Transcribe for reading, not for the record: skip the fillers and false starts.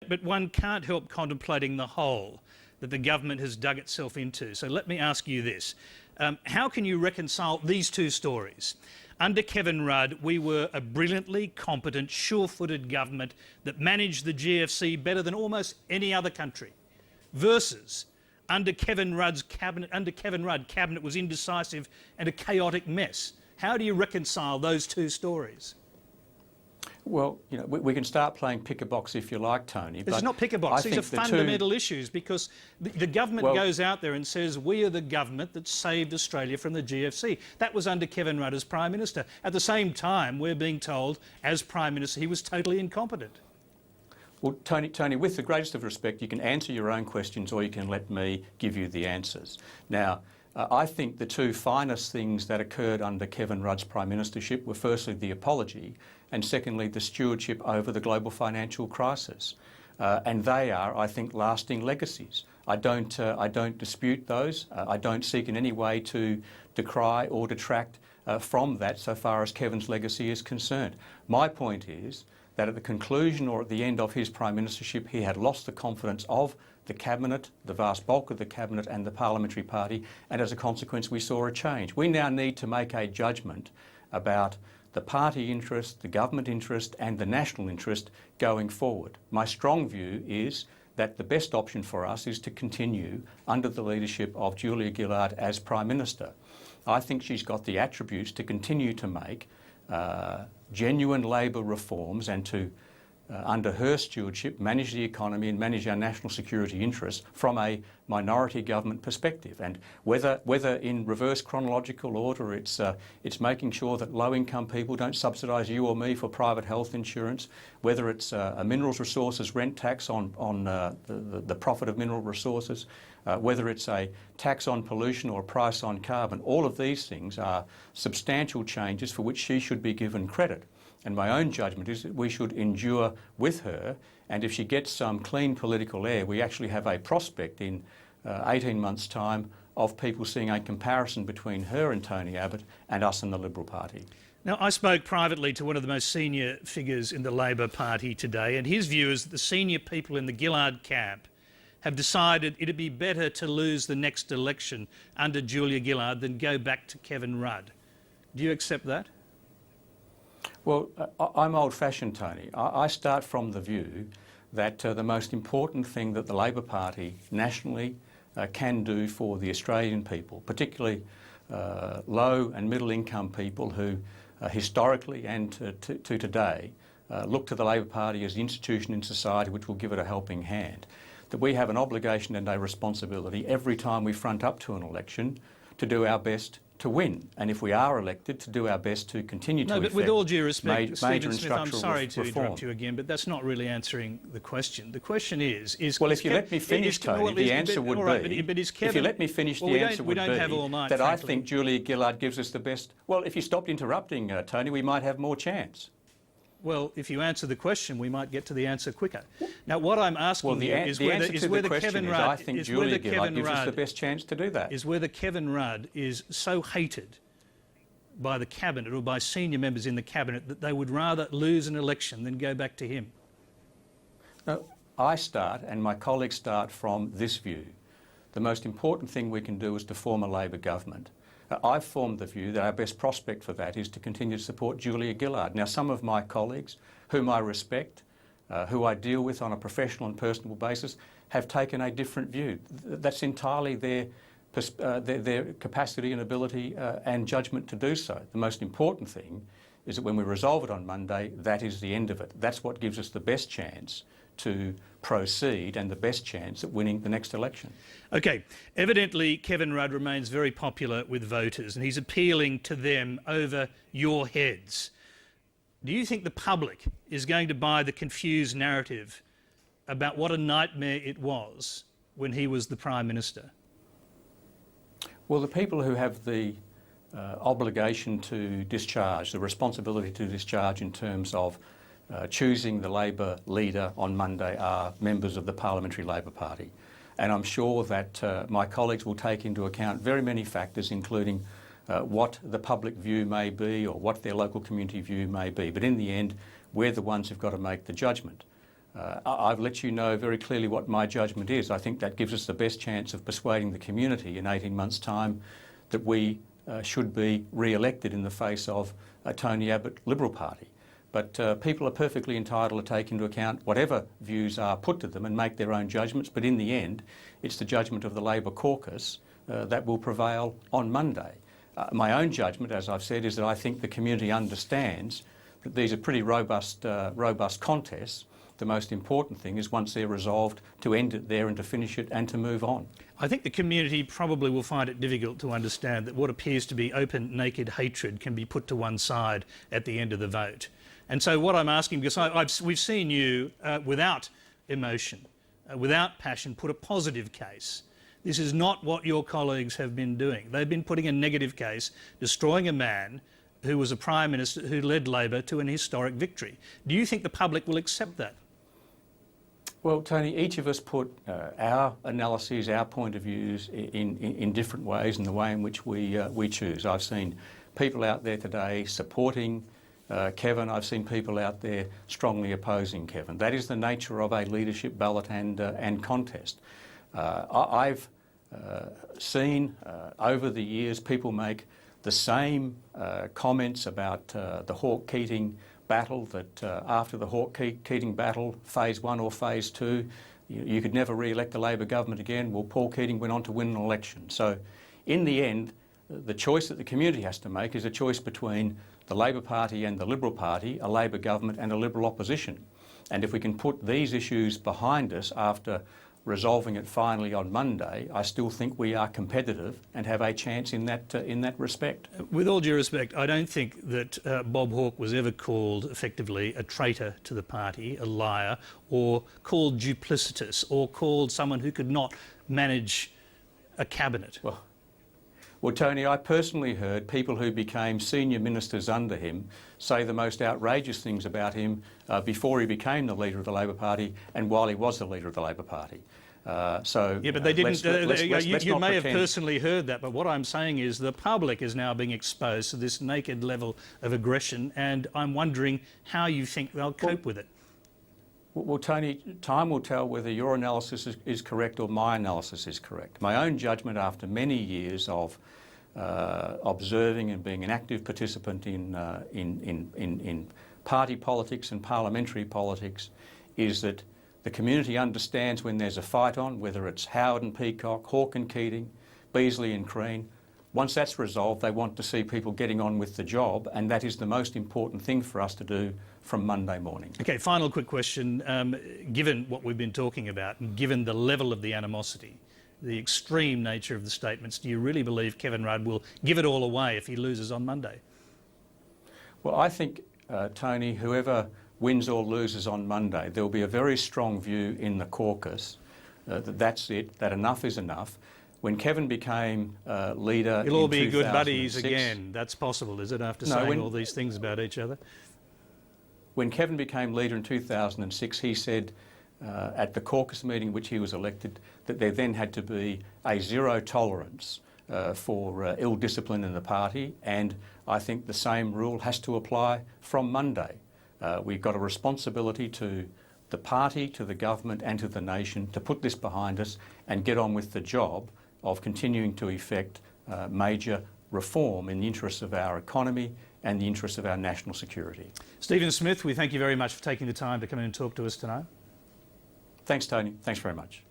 But one can't help contemplating the hole that the government has dug itself into. So let me ask you this. How can you reconcile these two stories? Under Kevin Rudd, we were a brilliantly competent, sure-footed government that managed the GFC better than almost any other country, versus under Kevin Rudd, cabinet was indecisive and a chaotic mess. How do you reconcile those two stories? Well, you know, we can start playing pick-a-box if you like, Tony. It's not pick-a-box. These are fundamental issues, because the government goes out there and says, we are the government that saved Australia from the GFC. That was under Kevin Rudd as Prime Minister. At the same time, we're being told, as Prime Minister, he was totally incompetent. Well, Tony, with the greatest of respect, you can answer your own questions or you can let me give you the answers. Now, I think the two finest things that occurred under Kevin Rudd's Prime Ministership were firstly the apology and secondly the stewardship over the global financial crisis. And they are, I think, lasting legacies. I don't dispute those. I don't seek in any way to decry or detract from that so far as Kevin's legacy is concerned. My point is that at the conclusion or at the end of his Prime Ministership, he had lost the confidence of the Cabinet, the vast bulk of the Cabinet and the Parliamentary Party, and as a consequence we saw a change. We now need to make a judgment about the party interest, the government interest and the national interest going forward. My strong view is that the best option for us is to continue under the leadership of Julia Gillard as Prime Minister. I think she's got the attributes to continue to make genuine Labor reforms and to, under her stewardship, manage the economy and manage our national security interests from a minority government perspective. And whether in reverse chronological order it's making sure that low-income people don't subsidise you or me for private health insurance, whether it's a minerals resources rent tax on the profit of mineral resources, whether it's a tax on pollution or a price on carbon, all of these things are substantial changes for which she should be given credit. And my own judgment is that we should endure with her, and if she gets some clean political air, we actually have a prospect in 18 months' time of people seeing a comparison between her and Tony Abbott and us in the Liberal Party. Now, I spoke privately to one of the most senior figures in the Labor Party today, and his view is that the senior people in the Gillard camp have decided it'd be better to lose the next election under Julia Gillard than go back to Kevin Rudd. Do you accept that? Well, I'm old-fashioned, Tony. I start from the view that the most important thing that the Labor Party nationally can do for the Australian people, particularly low and middle income people who historically and to today look to the Labor Party as the institution in society which will give it a helping hand, that we have an obligation and a responsibility every time we front up to an election to do our best to win, and if we are elected, to do our best to continue to but with all due respect, Stephen Smith, I'm sorry to interrupt you again, but that's not really answering the question. The question is well, if you let me finish, Tony, the answer would be, if you let me finish, the answer would be that I think Julia Gillard gives us the best. Well, if you stopped interrupting, Tony, we might have more chance. Well, if you answer the question, we might get to the answer quicker. Now, what I'm asking is whether Kevin Rudd, I think Julia Gillard gives us the best chance to do that. Is whether Kevin Rudd is so hated by the Cabinet or by senior members in the Cabinet that they would rather lose an election than go back to him. No, I start, and my colleagues start from this view. The most important thing we can do is to form a Labor government. I've formed the view that our best prospect for that is to continue to support Julia Gillard. Now, some of my colleagues, whom I respect, who I deal with on a professional and personal basis, have taken a different view. That's entirely their capacity and ability and judgment to do so. The most important thing is that when we resolve it on Monday, that is the end of it. That's what gives us the best chance to proceed and the best chance at winning the next election. OK. Evidently, Kevin Rudd remains very popular with voters and he's appealing to them over your heads. Do you think the public is going to buy the confused narrative about what a nightmare it was when he was the Prime Minister? Well, the people who have the obligation to discharge, the responsibility to discharge in terms of choosing the Labor leader on Monday are members of the Parliamentary Labor Party. And I'm sure that my colleagues will take into account very many factors, including what the public view may be or what their local community view may be. But in the end, we're the ones who've got to make the judgment. I've let you know very clearly what my judgment is. I think that gives us the best chance of persuading the community in 18 months' time that we should be re-elected in the face of a Tony Abbott Liberal Party. But people are perfectly entitled to take into account whatever views are put to them and make their own judgments. But in the end, it's the judgment of the Labor caucus that will prevail on Monday. My own judgment, as I've said, is that I think the community understands that these are pretty robust contests. The most important thing is once they're resolved to end it there and to finish it and to move on. I think the community probably will find it difficult to understand that what appears to be open, naked hatred can be put to one side at the end of the vote. And so what I'm asking, because we've seen you without emotion, without passion, put a positive case. This is not what your colleagues have been doing. They've been putting a negative case, destroying a man who was a Prime Minister who led Labor to an historic victory. Do you think the public will accept that? Well, Tony, each of us put our analyses, our point of views in different ways in the way in which we choose. I've seen people out there today supporting Kevin. I've seen people out there strongly opposing Kevin. That is the nature of a leadership ballot and contest. I've seen over the years people make the same comments about the Hawke-Keating battle, that after the Hawke-Keating battle, phase 1 or phase 2, you could never re-elect the Labor government again. Well, Paul Keating went on to win an election. So in the end, the choice that the community has to make is a choice between the Labor Party and the Liberal Party, a Labor government and a Liberal opposition. And if we can put these issues behind us after resolving it finally on Monday, I still think we are competitive and have a chance in that respect. With all due respect, I don't think that Bob Hawke was ever called effectively a traitor to the party, a liar, or called duplicitous, or called someone who could not manage a cabinet. Well, Tony, I personally heard people who became senior ministers under him say the most outrageous things about him before he became the leader of the Labor Party and while he was the leader of the Labor Party. Yeah, but they didn't. You may have pretend. personally heard that, but what I'm saying is the public is now being exposed to this naked level of aggression, and I'm wondering how you think they'll cope with it. Well, Tony, time will tell whether your analysis is correct or my analysis is correct. My own judgment after many years of observing and being an active participant in party politics and parliamentary politics is that the community understands when there's a fight on, whether it's Howard and Peacock, Hawke and Keating, Beazley and Crean. Once that's resolved, they want to see people getting on with the job, and that is the most important thing for us to do from Monday morning. Okay, final quick question. Given what we've been talking about and given the level of the animosity, the extreme nature of the statements, do you really believe Kevin Rudd will give it all away if he loses on Monday? Well, I think, Tony, whoever wins or loses on Monday, there will be a very strong view in the caucus that that's it, that enough is enough. When Kevin became leader You'll all be in good buddies 2006, again. That's possible, is it, after saying all these things about each other? When Kevin became leader in 2006, he said at the caucus meeting which he was elected that there then had to be a zero tolerance for ill discipline in the party, and I think the same rule has to apply from Monday. We've got a responsibility to the party, to the government and to the nation to put this behind us and get on with the job of continuing to effect major reform in the interests of our economy and the interests of our national security. Stephen Smith, we thank you very much for taking the time to come in and talk to us tonight. Thanks, Tony. Thanks very much.